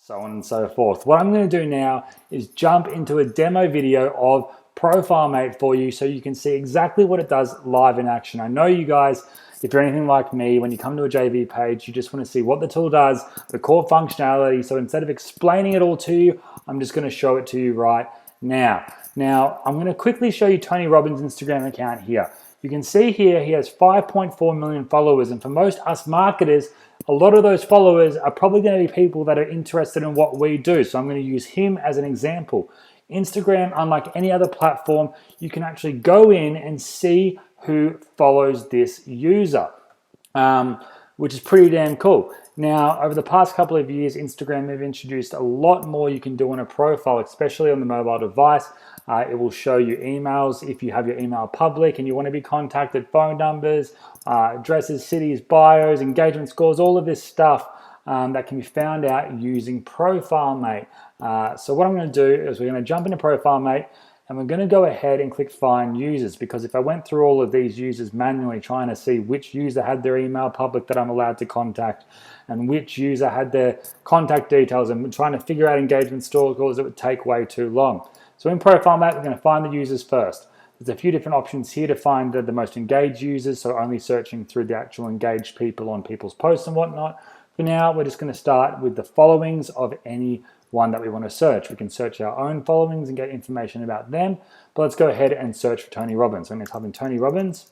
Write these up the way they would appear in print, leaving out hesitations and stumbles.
so on and so forth. What I'm going to do now is jump into a demo video of Profilemate for you so you can see exactly what it does live in action. I know you guys, if you're anything like me, when you come to a JV page, you just want to see what the tool does, the core functionality. So instead of explaining it all to you, I'm just going to show it to you right now. Now, I'm going to quickly show you Tony Robbins' Instagram account here. You can see here he has 5.4 million followers, and for most us marketers, a lot of those followers are probably going to be people that are interested in what we do. So I'm going to use him as an example. Instagram, unlike any other platform, you can actually go in and see who follows this user, which is pretty damn cool. Now, over the past couple of years, Instagram have introduced a lot more you can do on a profile, especially on the mobile device. It will show you emails if you have your email public and you want to be contacted, phone numbers, addresses, cities, bios, engagement scores, all of this stuff that can be found out using Profilemate. So what I'm going to do is we're going to jump into Profilemate and we're going to go ahead and click Find Users, because if I went through all of these users manually trying to see which user had their email public that I'm allowed to contact and which user had their contact details and trying to figure out engagement scores, it would take way too long. So in Profilemate, we're going to find the users first. There's a few different options here to find the most engaged users, so only searching through the actual engaged people on people's posts and whatnot. For now, we're just going to start with the followings of any one that we want to search. We can search our own followings and get information about them, but let's go ahead and search for Tony Robbins. So I'm going to type in Tony Robbins.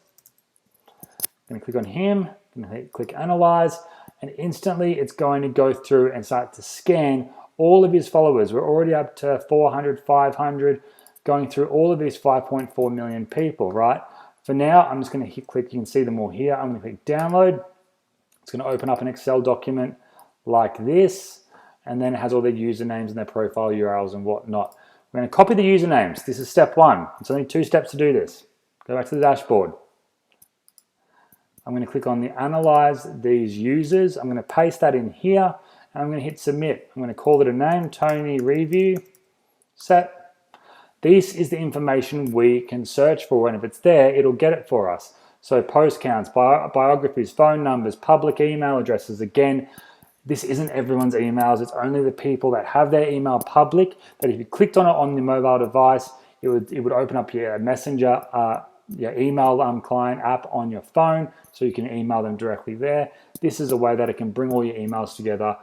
I'm going to click on him, I'm going to click Analyze, and instantly it's going to go through and start to scan all of his followers. We're already up to 400, 500, going through all of these 5.4 million people, right? For now, I'm just going to click, you can see them all here. I'm going to click Download. It's going to open up an Excel document like this, and then it has all their usernames and their profile URLs and whatnot. We're going to copy the usernames. This is step one. It's only 2 steps to do this. Go back to the dashboard. I'm going to click on the Analyze These Users. I'm going to paste that in here, and I'm going to hit Submit. I'm going to call it a name, Tony Review, Set. This is the information we can search for, and if it's there, it'll get it for us. So post counts, biographies, phone numbers, public email addresses. Again, this isn't everyone's emails. It's only the people that have their email public, that if you clicked on it on the mobile device, it would open up your Messenger, your email client app on your phone, so you can email them directly there. This is a way that it can bring all your emails together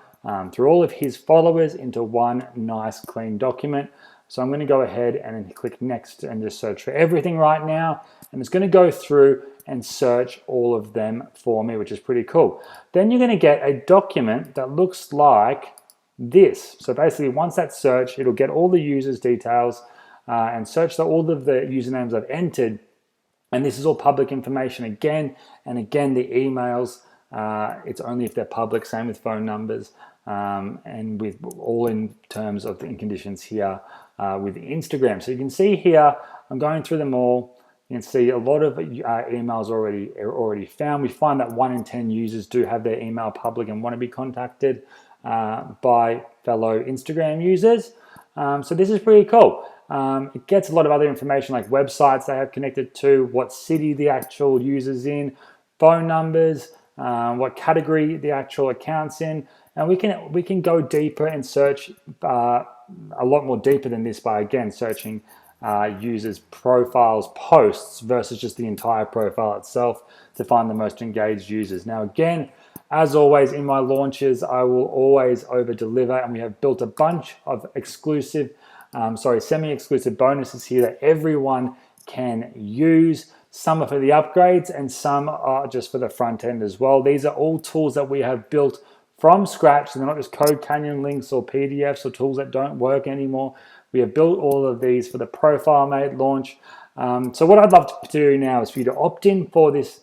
through all of his followers into one nice clean document. So I'm going to go ahead and then click Next and just search for everything right now. And it's going to go through and search all of them for me, which is pretty cool. Then you're going to get a document that looks like this. So basically, once that's searched, it'll get all the users' details and search all of the usernames I've entered. And this is all public information again. And again, the emails, it's only if they're public, same with phone numbers, and with all in terms of the conditions here with Instagram. So you can see here, I'm going through them all. You can see a lot of emails already found. We find that 1 in 10 users do have their email public and want to be contacted by fellow Instagram users. So this is pretty cool. It gets a lot of other information like websites they have connected to, what city the actual user's in, phone numbers, what category the actual account's in, and we can go deeper and search a lot more deeper than this by again searching users' profiles, posts versus just the entire profile itself to find the most engaged users. Now again, as always in my launches, I will always over deliver, and we have built a bunch of exclusive, semi-exclusive bonuses here that everyone can use. Some are for the upgrades and some are just for the front end as well. These are all tools that we have built from scratch, so they're not just Code Canyon links or PDFs or tools that don't work anymore. We have built all of these for the Profilemate launch. So what I'd love to do now is for you to opt in for this